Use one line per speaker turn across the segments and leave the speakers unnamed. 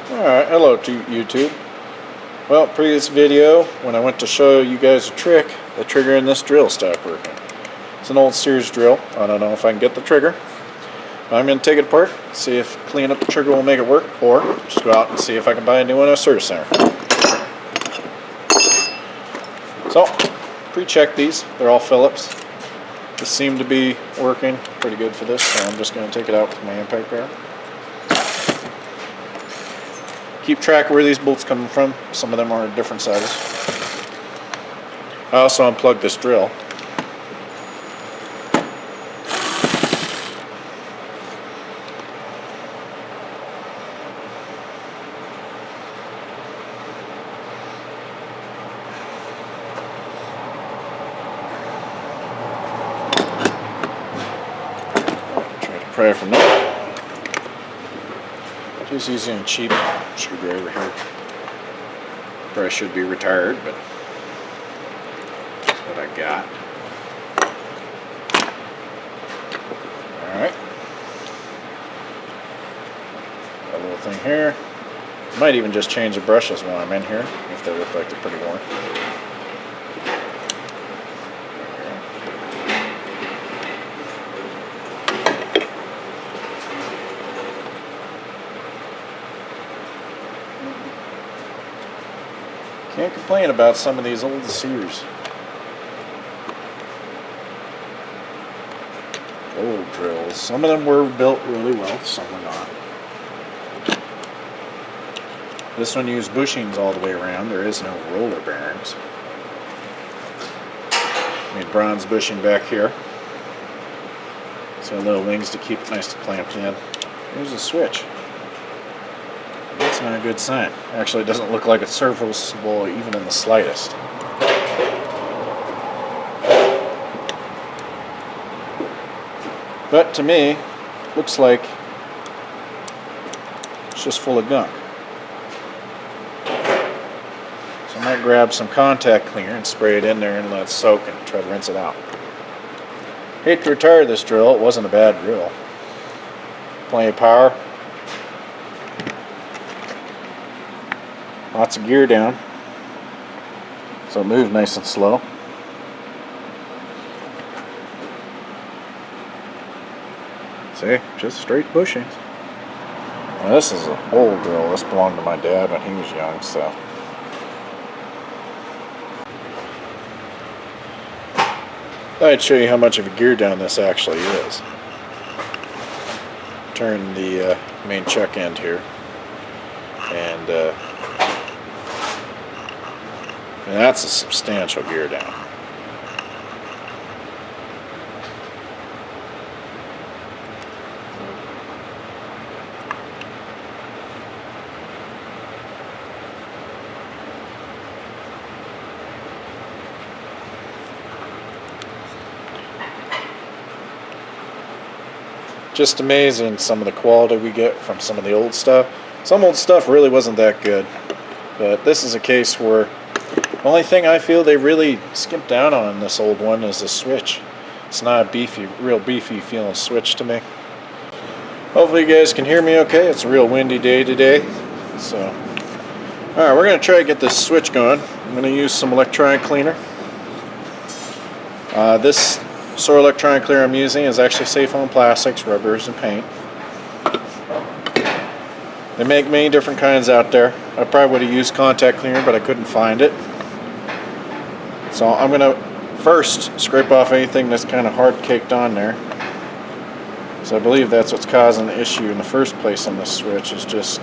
Alright, hello to YouTube. Well, previous video, when I went to show you guys a trick, the trigger in this drill stopped working. It's an old Sears drill. I don't know if I can get the trigger. I'm going to take it apart, see if cleaning up the trigger will make it work, or just go out and see if I can buy a new one at a service center. So, pre-check these. They're all Phillips. This seemed to be working pretty good for this, so I'm just going to take it out with my impact bar. Keep track of where these bolts come from. Some of them are different sizes. I also unplugged this drill. Try to pry from that. Just using a cheap screwdriver here. Probably should be retired, but that's what I got. Alright. Got a little thing here. Might even just change the brushes while I'm in here, if they look like they're pretty worn. Can't complain about some of these old Sears. Old drills. Some of them were built really well, some were not. This one used bushings all the way around. There is no roller bearings. Made bronze bushing back here. It's got little wings to keep it nice to clamped in. Here's a switch. That's not a good sign. Actually, it doesn't look like it's serviceable even in the slightest. But to me, looks like it's just full of gunk. So I might grab some contact cleaner and spray it in there and let it soak and try to rinse it out. Hate to retire this drill. It wasn't a bad drill. Plenty of power. Lots of gear down, so it moved nice and slow. See, just straight bushings. Now this is an old drill. This belonged to my dad when he was young, so. I'd show you how much of a gear down this actually is. Turn the main chuck end here, and that's a substantial gear down. Just amazing some of the quality we get from some of the old stuff. Some old stuff really wasn't that good, but this is a case where the only thing I feel they really skimped down on this old one is the switch. It's not a real beefy feeling switch to me. Hopefully you guys can hear me okay. It's a real windy day today. So, alright, we're going to try to get this switch going. I'm going to use some electronic cleaner. This sort of electronic cleaner I'm using is actually safe on plastics, rubbers, and paint. They make many different kinds out there. I probably would have used contact cleaner, but I couldn't find it. So I'm going to first scrape off anything that's kind of hard caked on there. So I believe that's what's causing the issue in the first place on this switch, is just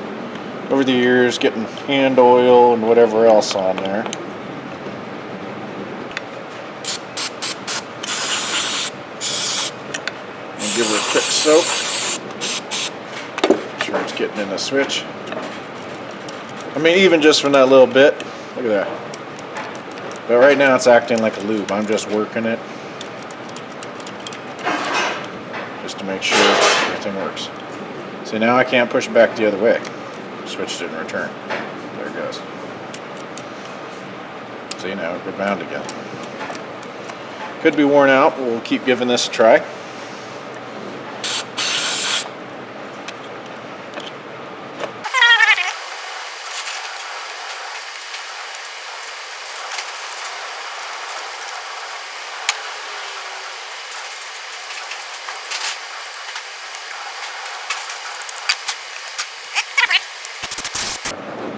over the years getting hand oil and whatever else on there. And give her a quick soak. Make sure it's getting in the switch. I mean, even just from that little bit, look at that. But right now it's acting like a lube. I'm just working it just to make sure everything works. See, now I can't push it back the other way. Switch didn't return. There it goes. See, now we're bound again. Could be worn out, but we'll keep giving this a try.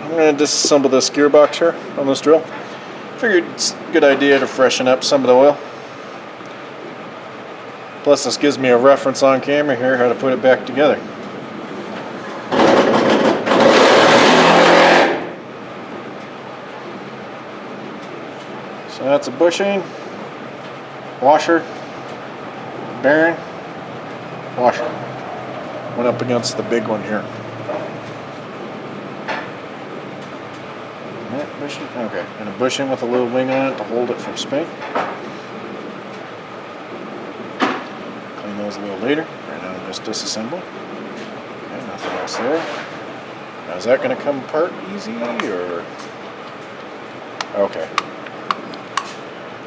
I'm going to disassemble this gearbox here on this drill. Figured it's a good idea to freshen up some of the oil. Plus this gives me a reference on camera here how to put it back together. So that's a bushing, washer, bearing, washer. Went up against the big one here. Bushing, okay, and a bushing with a little wing on it to hold it from spin. Clean those a little later. Right now I'm just disassemble. Okay, nothing else there. Now is that going to come apart easy or? Okay.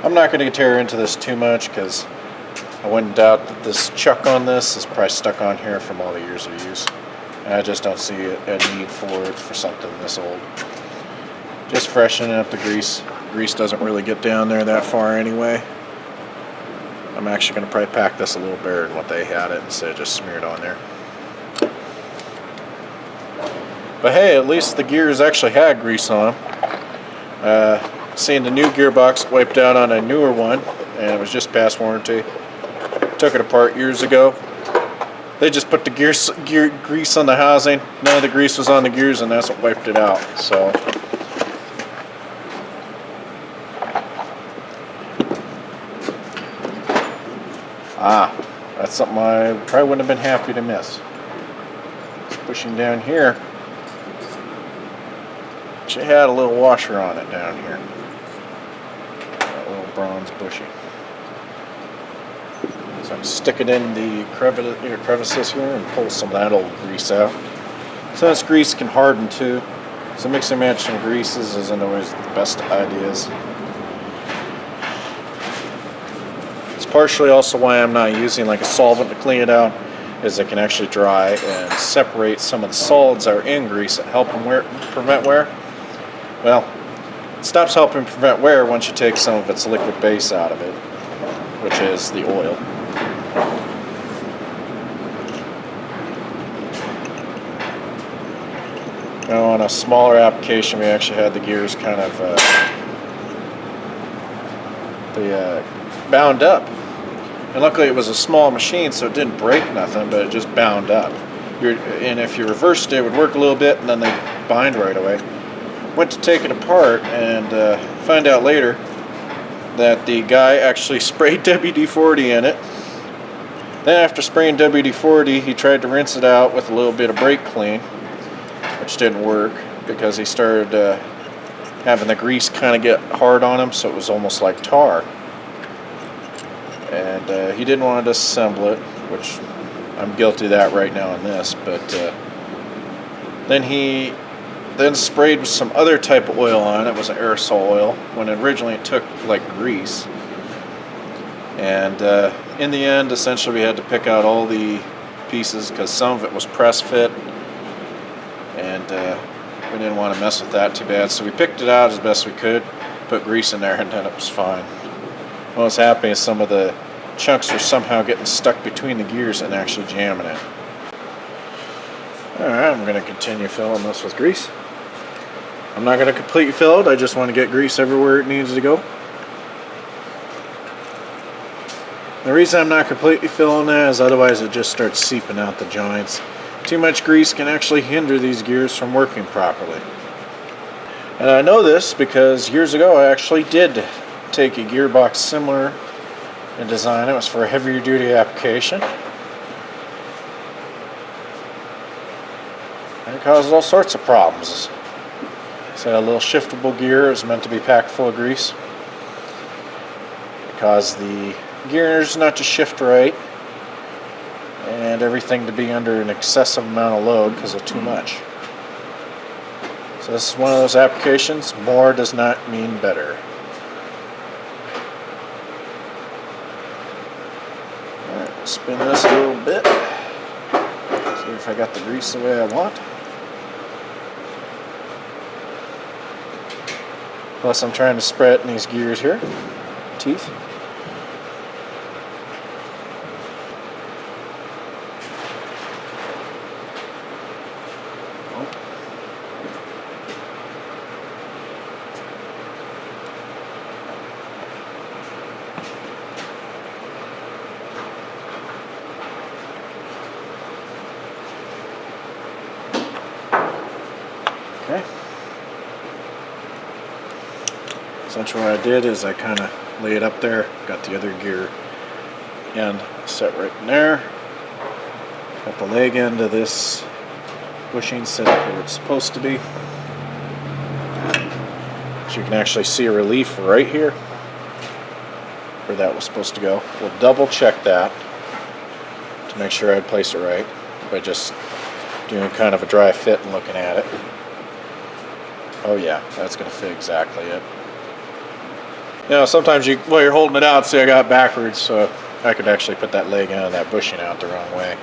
I'm not going to tear into this too much because I wouldn't doubt that this chuck on this is probably stuck on here from all the years of use. And I just don't see a need for it for something this old. Just freshening up the grease. Grease doesn't really get down there that far anyway. I'm actually going to probably pack this a little better than what they had it instead of just smeared on there. But hey, at least the gears actually had grease on them. Seeing the new gearbox wiped out on a newer one, and it was just past warranty. Took it apart years ago. They just put the grease on the housing. None of the grease was on the gears, and that's what wiped it out. So. That's something I probably wouldn't have been happy to miss. Just pushing down here. She had a little washer on it down here. That little bronze bushing. So I can stick it in the crevices here and pull some of that old grease out. So this grease can harden too. So mixing and matching greases isn't always the best ideas. Partially also why I'm not using like a solvent to clean it out is it can actually dry and separate some of the solids that are in grease that help them prevent wear. Well, it stops helping prevent wear once you take some of its liquid base out of it, which is the oil. Now on a smaller application we actually had the gears kind of bound up. And luckily it was a small machine, so it didn't break nothing, but it just bound up. And if you reversed it, it would work a little bit, and then they bind right away. Went to take it apart, and find out later that the guy actually sprayed WD-40 in it. Then after spraying WD-40, he tried to rinse it out with a little bit of brake clean, which didn't work because he started having the grease kind of get hard on him, so it was almost like tar. And he didn't want to disassemble it, which I'm guilty of that right now in this, but then he sprayed with some other type of oil on it. It was an aerosol oil, when originally it took like grease. And in the end, essentially we had to pick out all the pieces because some of it was press fit, and we didn't want to mess with that too bad, so we picked it out as best we could, put grease in there, and then it was fine. What was happening is some of the chunks were somehow getting stuck between the gears and actually jamming it. Alright, I'm going to continue filling this with grease. I'm not going to completely fill it, I just want to get grease everywhere it needs to go. The reason I'm not completely filling that is otherwise it just starts seeping out the joints. Too much grease can actually hinder these gears from working properly. And I know this because years ago I actually did take a gearbox similar in design. It was for a heavier duty application. And it caused all sorts of problems. So a little shiftable gear, it was meant to be packed full of grease. It caused the gears not to shift right and everything to be under an excessive amount of load because of too much. So this is one of those applications, more does not mean better. Spin this a little bit. See if I got the grease the way I want. Plus I'm trying to spread it in these gears here. Teeth. Okay. Essentially what I did is I kind of lay it up there, got the other gear end set right in there, got the leg end of this bushing set up where it's supposed to be. So you can actually see a relief right here where that was supposed to go. We'll double check that to make sure I'd place it right by just doing kind of a dry fit and looking at it. Oh yeah, that's going to fit exactly it. You know, sometimes while you're holding it out, see I got it backwards, so I could actually put that leg end of that bushing out the wrong way.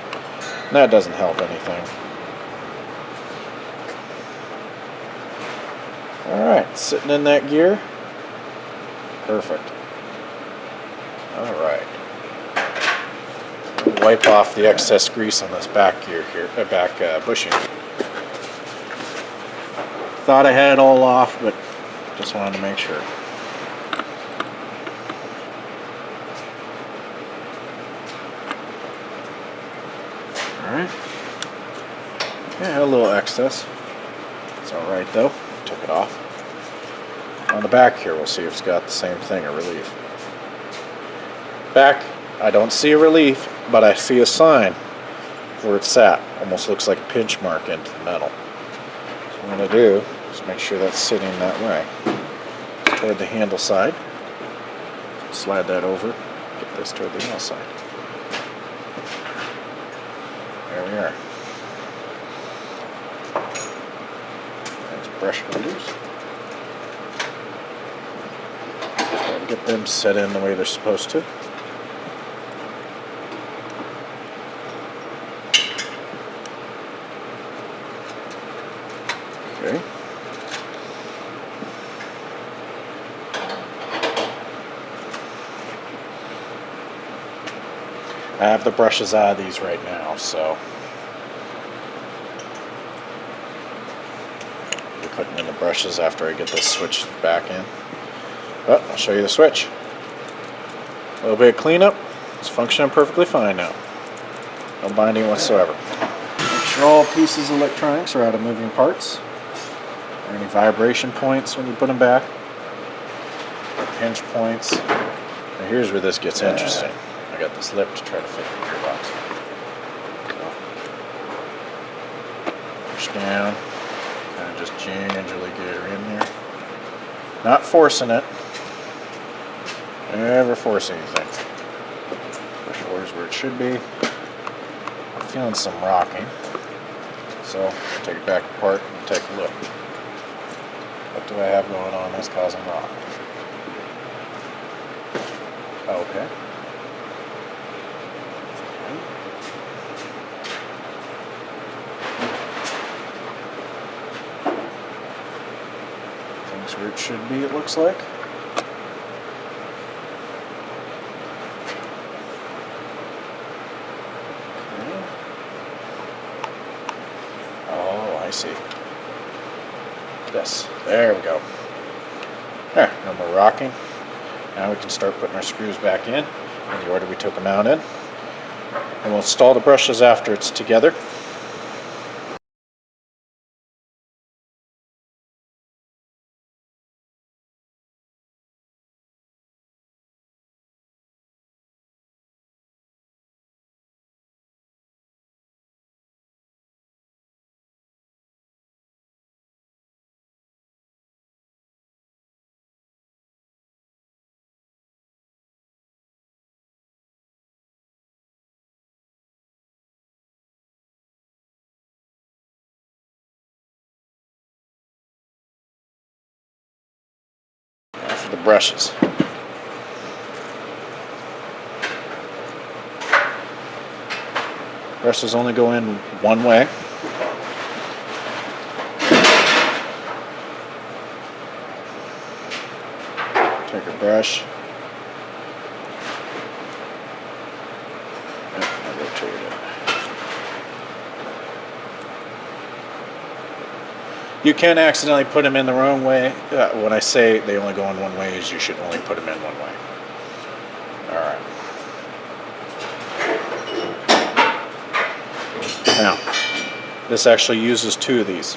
And that doesn't help anything. Alright, sitting in that gear. Perfect. Alright. Wipe off the excess grease on this back gear here, back bushing. Thought I had it all off, but just wanted to make sure. Alright. Yeah, had a little excess. It's alright though. Took it off. On the back here, we'll see if it's got the same thing, a relief. Back, I don't see a relief, but I see a sign where it's sat. Almost looks like a pinch mark into the metal. So what I'm going to do is make sure that's sitting that way. Toward the handle side. Slide that over. Get this toward the nail side. There we are. Nice brush holders. Try to get them set in the way they're supposed to. Okay. I have the brushes out of these right now, so I'll be putting in the brushes after I get this switch back in. But I'll show you the switch. A little bit of cleanup. It's functioning perfectly fine now. No binding whatsoever. Make sure all pieces of electronics are out of moving parts. Or any vibration points when you put them back. Or pinch points. Now here's where this gets interesting. I got this lip to try to fit the gearbox. So, push down, kind of just gingerly get her in there. Not forcing it. Never force anything. Push orders where it should be. I'm feeling some rocking. So, take it back apart and take a look. What do I have going on that's causing rock? Okay. Where it should be, it looks like. Okay. Oh, I see. Yes, there we go. There, no more rocking. Now we can start putting our screws back in the order we took them out in. And we'll install the brushes after it's together. For the brushes. Brushes only go in one way. Take a brush. Yep, I rotated it. You can accidentally put them in the wrong way. When I say they only go in one way, is you should only put them in one way. Alright. Now, this actually uses two of these.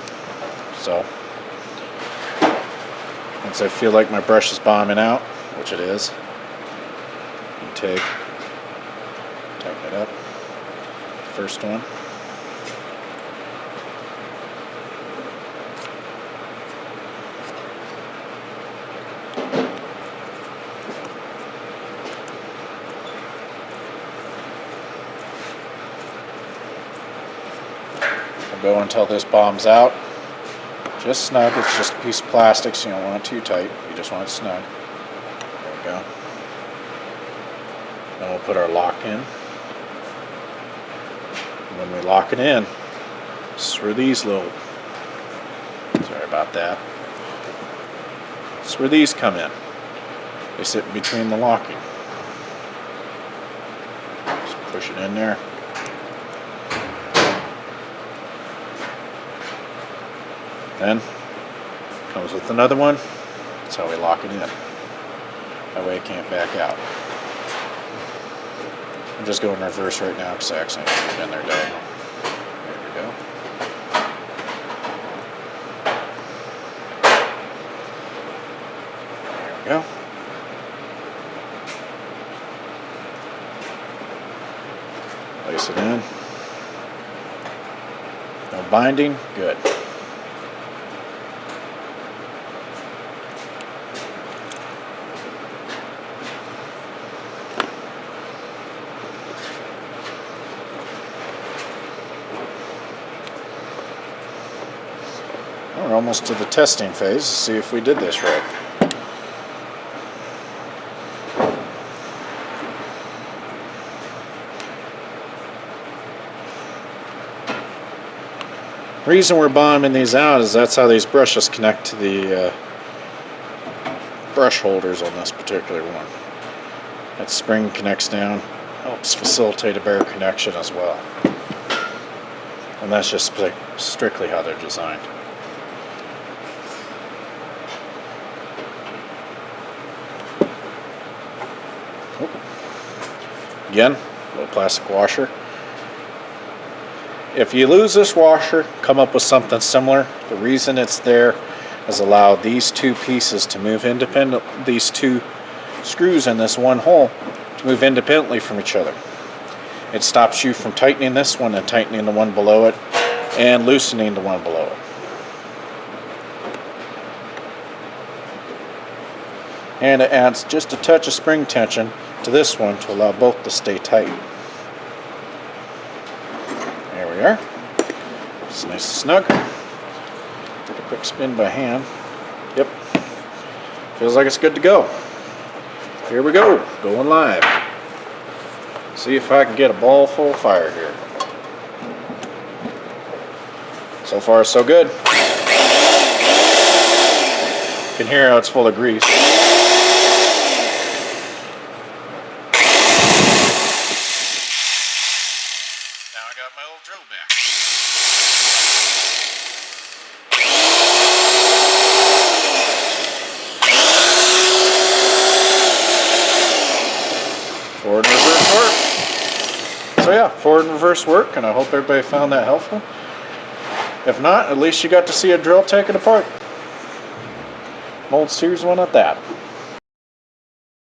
So, Once I feel like my brush is bombing out, which it is, you tighten it up. First one. I'll go until this bombs out. Just snug. It's just a piece of plastic, so you don't want it too tight. You just want it snug. There we go. Then we'll put our lock in. And when we lock it in, this is where these little, sorry about that. This is where these come in. They sit in between the locking. Just push it in there. Then comes with another one. That's how we lock it in. That way it can't back out. I'm just going reverse right now because I accidentally put it in there diagonal. There we go. There we go. Place it in. No binding. Good. We're almost to the testing phase to see if we did this right. The reason we're bombing these out is that's how these brushes connect to the brush holders on this particular one. That spring connects down, helps facilitate a better connection as well. And that's just strictly how they're designed. Again, a little plastic washer. If you lose this washer, come up with something similar. The reason it's there is allow these two pieces to move independent. These two screws in this one hole to move independently from each other. It stops you from tightening this one and tightening the one below it and loosening the one below it. And it adds just a touch of spring tension to this one to allow both to stay tight. There we are. It's nice and snug. Take a quick spin by hand. Yep. Feels like it's good to go. Here we go. Going live. See if I can get a ball full of fire here. So far, so good. You can hear how it's full of grease. Forward and reverse work. So yeah, forward and reverse work, and I hope everybody found that helpful. If not, at least you got to see a drill taken apart. An old Sears one at that.